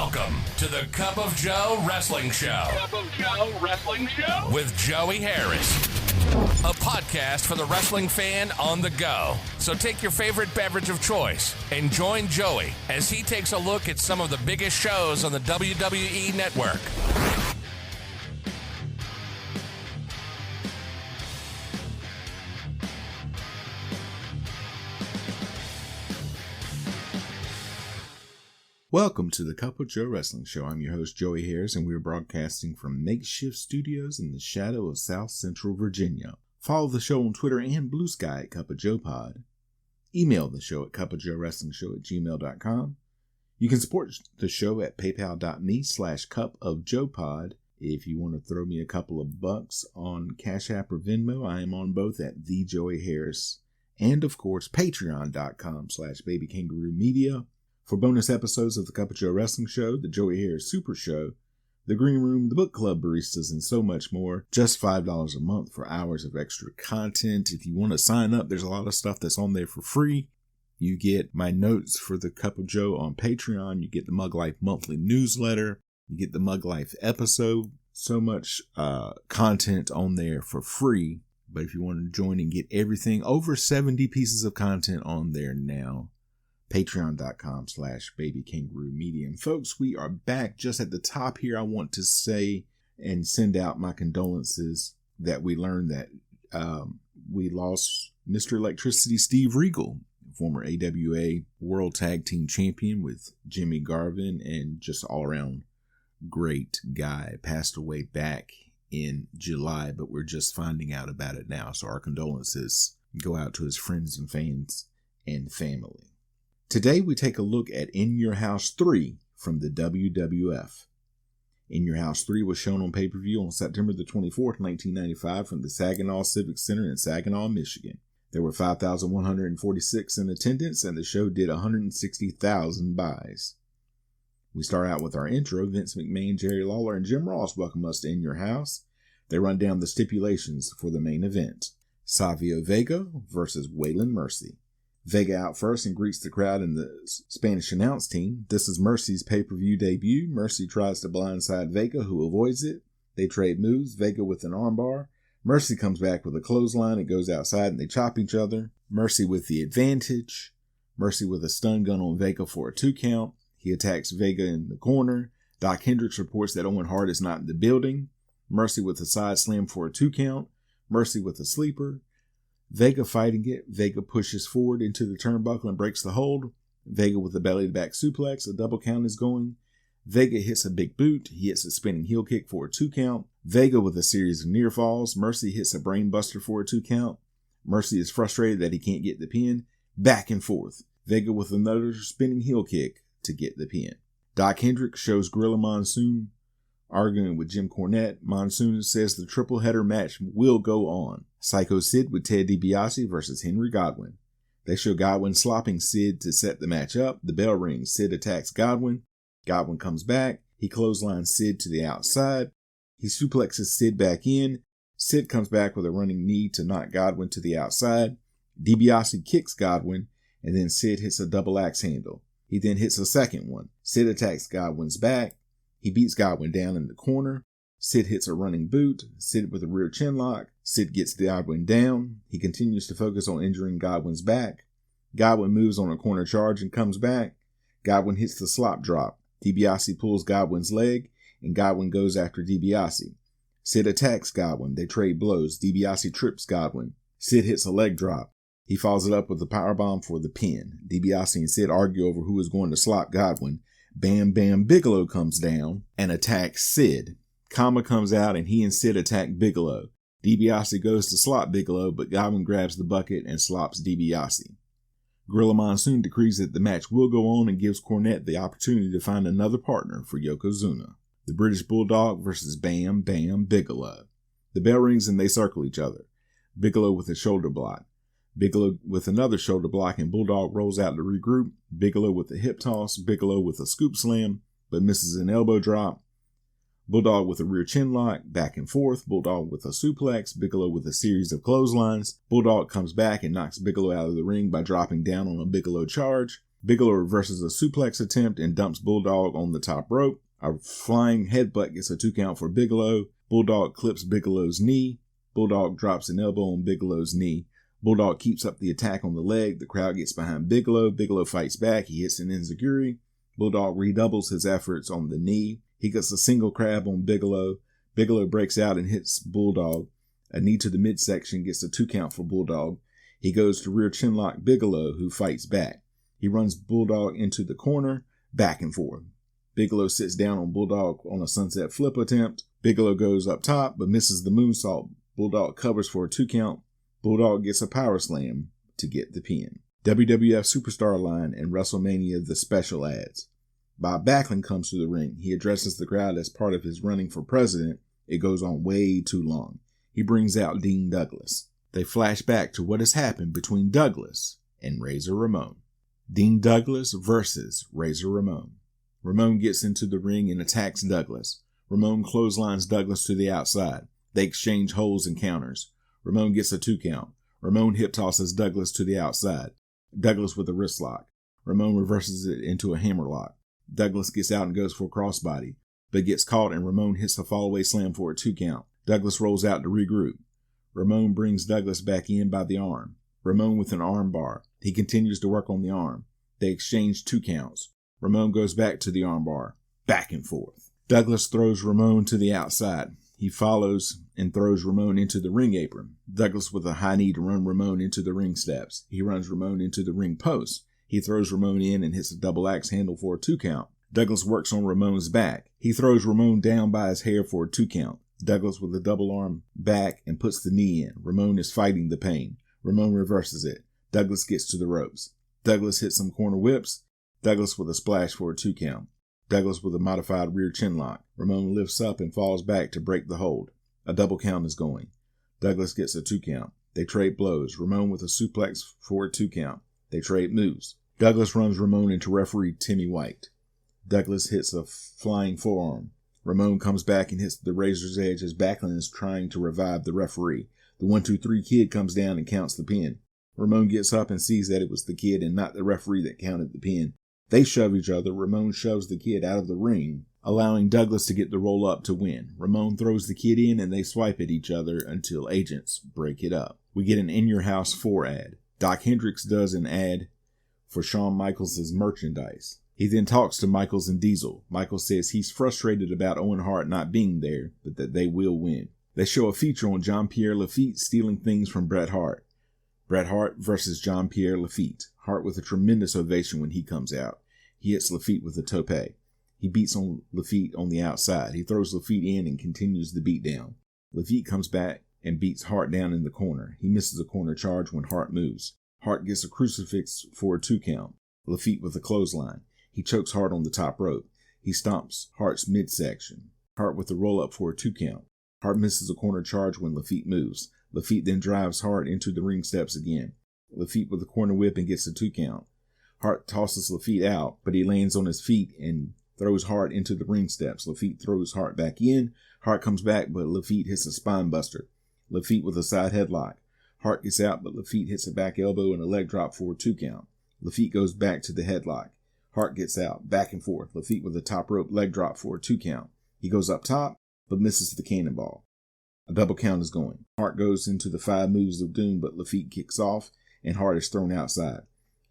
Welcome to the Cup of Joe Wrestling Show. Cup of Joe Wrestling Show? With Joey Harris. A podcast for the wrestling fan on the go. So take your favorite beverage of choice and join Joey as he takes a look at some of the biggest shows on the WWE Network. Welcome to the Cup of Joe Wrestling Show. I'm your host, Joey Harris, and we are broadcasting from makeshift studios in the shadow of South Central Virginia. Follow the show on Twitter and Blue Sky at Cup of Joe Pod. Email the show at cupofjoewrestlingshow@gmail.com. You can support the show at paypal.me/cupofjoepod. If you want to throw me a couple of bucks on Cash App or Venmo, I am on both at The Joey Harris. And of course, patreon.com/babykangaroomedia. For bonus episodes of the Cup of Joe Wrestling Show, the Joey Harris Super Show, the Green Room, the Book Club Baristas, and so much more. Just $5 a month for hours of extra content. If you want to sign up, there's a lot of stuff that's on there for free. You get my notes for the Cup of Joe on Patreon. You get the Mug Life monthly newsletter. You get the Mug Life episode. So much content on there for free. But if you want to join and get everything, over 70 pieces of content on there now. Patreon.com/babykangaroomedia. And folks, we are back. Just at the top here, I want to say and send out my condolences that we learned that we lost Mr. Electricity Steve Regal, former AWA World Tag Team Champion with Jimmy Garvin, and just all around great guy. Passed away back in July, but we're just finding out about it now. So our condolences go out to his friends and fans and family. Today, we take a look at In Your House 3 from the WWF. In Your House 3 was shown on pay-per-view on September the 24th, 1995 from the Saginaw Civic Center in Saginaw, Michigan. There were 5,146 in attendance, and the show did 160,000 buys. We start out with our intro. Vince McMahon, Jerry Lawler, and Jim Ross welcome us to In Your House. They run down the stipulations for the main event. Savio Vega versus Waylon Mercy. Vega out first and greets the crowd and the Spanish announce team. This is Mercy's pay-per-view debut. Mercy tries to blindside Vega, who avoids it. They trade moves, Vega with an armbar. Mercy comes back with a clothesline. It goes outside and they chop each other. Mercy with the advantage. Mercy with a stun gun on Vega for a 2 count. He attacks Vega in the corner. Doc Hendricks reports that Owen Hart is not in the building. Mercy with a side slam for a 2 count. Mercy with a sleeper. Vega fighting it. Vega pushes forward into the turnbuckle and breaks the hold. Vega with a belly-to-back suplex. A double count is going. Vega hits a big boot. He hits a spinning heel kick for a 2 count. Vega with a series of near falls. Mercy hits a brain buster for a 2 count. Mercy is frustrated that he can't get the pin. Back and forth. Vega with another spinning heel kick to get the pin. Doc Hendricks shows Gorilla Monsoon arguing with Jim Cornette. Monsoon says the triple header match will go on. Psycho Sid with Ted DiBiase versus Henry Godwinn. They show Godwinn slopping Sid to set the match up. The bell rings. Sid attacks Godwinn. Godwinn comes back. He clotheslines Sid to the outside. He suplexes Sid back in. Sid comes back with a running knee to knock Godwinn to the outside. DiBiase kicks Godwinn, and then Sid hits a double axe handle. He then hits a second one. Sid attacks Godwinn's back. He beats Godwinn down in the corner. Sid hits a running boot. Sid with a rear chin lock. Sid gets Godwinn down. He continues to focus on injuring Godwinn's back. Godwinn moves on a corner charge and comes back. Godwinn hits the slop drop. DiBiase pulls Godwinn's leg, and Godwinn goes after DiBiase. Sid attacks Godwinn. They trade blows. DiBiase trips Godwinn. Sid hits a leg drop. He follows it up with a powerbomb for the pin. DiBiase and Sid argue over who is going to slop Godwinn. Bam Bam Bigelow comes down and attacks Sid. Kama comes out and he and Sid attack Bigelow. DiBiase goes to slop Bigelow, but Godwinn grabs the bucket and slops DiBiase. Gorilla Monsoon decrees that the match will go on and gives Cornette the opportunity to find another partner for Yokozuna. The British Bulldog versus Bam Bam Bigelow. The bell rings and they circle each other. Bigelow with a shoulder block. Bigelow with another shoulder block, and Bulldog rolls out to regroup. Bigelow with a hip toss. Bigelow with a scoop slam, but misses an elbow drop. Bulldog with a rear chin lock, back and forth. Bulldog with a suplex. Bigelow with a series of clotheslines. Bulldog comes back and knocks Bigelow out of the ring by dropping down on a Bigelow charge. Bigelow reverses a suplex attempt and dumps Bulldog on the top rope. A flying headbutt gets a 2 count for Bigelow. Bulldog clips Bigelow's knee. Bulldog drops an elbow on Bigelow's knee. Bulldog keeps up the attack on the leg. The crowd gets behind Bigelow. Bigelow fights back. He hits an enziguri. Bulldog redoubles his efforts on the knee. He gets a single crab on Bigelow. Bigelow breaks out and hits Bulldog. A knee to the midsection gets a 2 count for Bulldog. He goes to rear chinlock Bigelow, who fights back. He runs Bulldog into the corner, back and forth. Bigelow sits down on Bulldog on a sunset flip attempt. Bigelow goes up top, but misses the moonsault. Bulldog covers for a 2 count. Bulldog gets a power slam to get the pin. WWF Superstar Line and WrestleMania The Special Ads. Bob Backlund comes to the ring. He addresses the crowd as part of his running for president. It goes on way too long. He brings out Dean Douglas. They flash back to what has happened between Douglas and Razor Ramon. Dean Douglas versus Razor Ramon. Ramon gets into the ring and attacks Douglas. Ramon clotheslines Douglas to the outside. They exchange holds and counters. Ramon gets a 2 count. Ramon hip tosses Douglas to the outside. Douglas with a wrist lock. Ramon reverses it into a hammerlock. Douglas gets out and goes for a crossbody, but gets caught and Ramon hits a fallaway slam for a 2 count. Douglas rolls out to regroup. Ramon brings Douglas back in by the arm. Ramon with an arm bar. He continues to work on the arm. They exchange 2 counts. Ramon goes back to the arm bar. Back and forth. Douglas throws Ramon to the outside. He follows and throws Ramon into the ring apron. Douglas with a high knee to run Ramon into the ring steps. He runs Ramon into the ring post. He throws Ramon in and hits a double axe handle for a 2 count. Douglas works on Ramon's back. He throws Ramon down by his hair for a 2 count. Douglas with a double arm back and puts the knee in. Ramon is fighting the pain. Ramon reverses it. Douglas gets to the ropes. Douglas hits some corner whips. Douglas with a splash for a 2 count. Douglas with a modified rear chinlock. Ramon lifts up and falls back to break the hold. A double count is going. Douglas gets a 2 count. They trade blows. Ramon with a suplex for a 2 count. They trade moves. Douglas runs Ramon into referee Timmy White. Douglas hits a flying forearm. Ramon comes back and hits the razor's edge as Backlund is trying to revive the referee. The 1-2-3 kid comes down and counts the pin. Ramon gets up and sees that it was the kid and not the referee that counted the pin. They shove each other. Ramon shoves the kid out of the ring, allowing Douglas to get the roll up to win. Ramon throws the kid in and they swipe at each other until agents break it up. We get an In Your House 4 ad. Doc Hendricks does an ad for Shawn Michaels' merchandise. He then talks to Michaels and Diesel. Michaels says he's frustrated about Owen Hart not being there, but that they will win. They show a feature on Jean-Pierre Lafitte stealing things from Bret Hart. Bret Hart versus Jean-Pierre Lafitte. Hart with a tremendous ovation when he comes out. He hits Lafitte with a tope. He beats on Lafitte on the outside. He throws Lafitte in and continues the beatdown. Lafitte comes back and beats Hart down in the corner. He misses a corner charge when Hart moves. Hart gets a crucifix for a 2 count. Lafitte with a clothesline. He chokes Hart on the top rope. He stomps Hart's midsection. Hart with a roll-up for a 2 count. Hart misses a corner charge when Lafitte moves. Lafitte then drives Hart into the ring steps again. Lafitte with a corner whip and gets a 2 count. Hart tosses Lafitte out, but he lands on his feet and throws Hart into the ring steps. Lafitte throws Hart back in. Hart comes back, but Lafitte hits a spine buster. Lafitte with a side headlock. Hart gets out, but Lafitte hits a back elbow and a leg drop for a 2 count. Lafitte goes back to the headlock. Hart gets out, back and forth. Lafitte with a top rope leg drop for a 2 count. He goes up top, but misses the cannonball. A double count is going. Hart goes into the 5 moves of doom, but Lafitte kicks off, and Hart is thrown outside.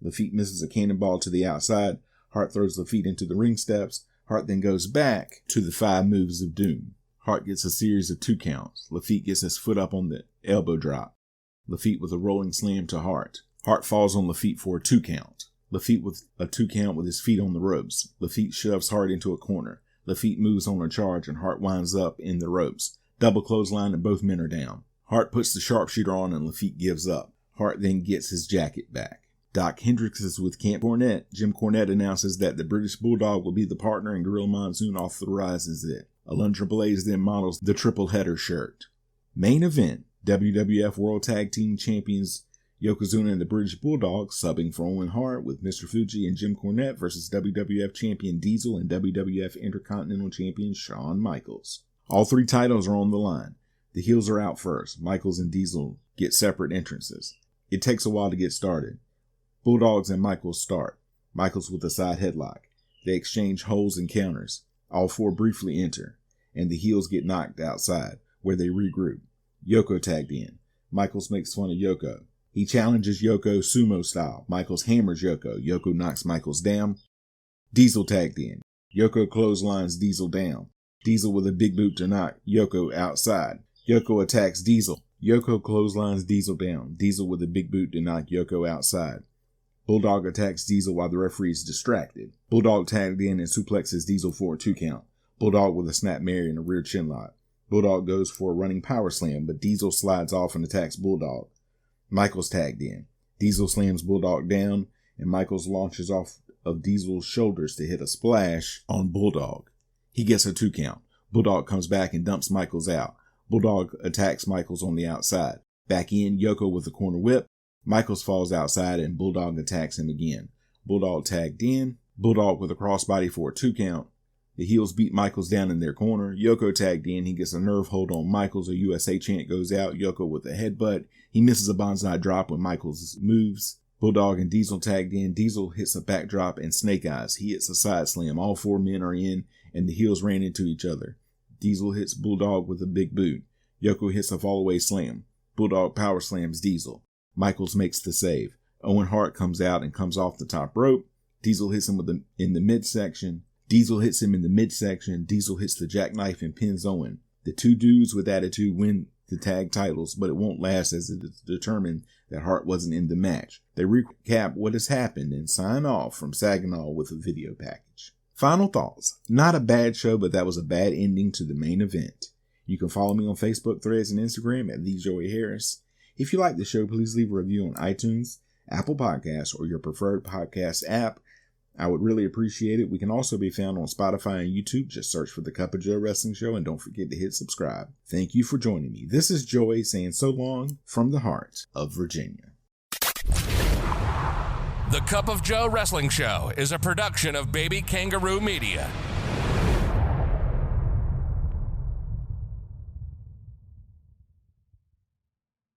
Lafitte misses a cannonball to the outside. Hart throws Lafitte into the ring steps. Hart then goes back to the 5 moves of doom. Hart gets a series of 2 counts. Lafitte gets his foot up on the elbow drop. Lafitte with a rolling slam to Hart. Hart falls on Lafitte for a 2 count. Lafitte with a 2 count with his feet on the ropes. Lafitte shoves Hart into a corner. Lafitte moves on a charge and Hart winds up in the ropes. Double clothesline and both men are down. Hart puts the sharpshooter on and Lafitte gives up. Hart then gets his jacket back. Doc Hendricks is with Camp Cornette. Jim Cornette announces that the British Bulldog will be the partner and Gorilla Monsoon authorizes it. Alundra Blaze then models the triple header shirt. Main event, WWF World Tag Team Champions Yokozuna and the British Bulldog subbing for Owen Hart with Mr. Fuji and Jim Cornette versus WWF Champion Diesel and WWF Intercontinental Champion Shawn Michaels. All 3 titles are on the line. The heels are out first. Michaels and Diesel get separate entrances. It takes a while to get started. Bulldogs and Michaels start. Michaels with a side headlock. They exchange holds and counters. All four briefly enter, and the heels get knocked outside, where they regroup. Yoko tagged in. Michaels makes fun of Yoko. He challenges Yoko sumo style. Michaels hammers Yoko. Yoko knocks Michaels down. Diesel tagged in. Yoko clotheslines Diesel down. Diesel with a big boot to knock Yoko outside. Yoko attacks Diesel. Yoko clotheslines Diesel down. Diesel with a big boot to knock Yoko outside. Bulldog attacks Diesel while the referee is distracted. Bulldog tagged in and suplexes Diesel for a 2 count. Bulldog with a snap Mary and a rear chin lock. Bulldog goes for a running power slam, but Diesel slides off and attacks Bulldog. Michaels tagged in. Diesel slams Bulldog down, and Michaels launches off of Diesel's shoulders to hit a splash on Bulldog. He gets a 2 count. Bulldog comes back and dumps Michaels out. Bulldog attacks Michaels on the outside. Back in, Yoko with a corner whip. Michaels falls outside and Bulldog attacks him again. Bulldog tagged in. Bulldog with a crossbody for a 2 count. The heels beat Michaels down in their corner. Yoko tagged in. He gets a nerve hold on Michaels. A USA chant goes out. Yoko with a headbutt. He misses a bonsai drop when Michaels moves. Bulldog and Diesel tagged in. Diesel hits a backdrop and snake eyes. He hits a side slam. All 4 men are in, and the heels ran into each other. Diesel hits Bulldog with a big boot. Yoko hits a fallaway slam. Bulldog power slams Diesel. Michaels makes the save. Owen Hart comes out and comes off the top rope. Diesel hits him in the midsection. Diesel hits him in the midsection. Diesel hits the jackknife and pins Owen. The 2 dudes with attitude win the tag titles, but it won't last as it is determined that Hart wasn't in the match. They recap what has happened and sign off from Saginaw with a video package. Final thoughts. Not a bad show, but that was a bad ending to the main event. You can follow me on Facebook, Threads, and Instagram at @TheJoeyHarris. If you like the show, please leave a review on iTunes, Apple Podcasts, or your preferred podcast app. I would really appreciate it. We can also be found on Spotify and YouTube. Just search for The Cup of Joe Wrestling Show and don't forget to hit subscribe. Thank you for joining me. This is Joey saying so long from the heart of Virginia. The Cup of Joe Wrestling Show is a production of Baby Kangaroo Media.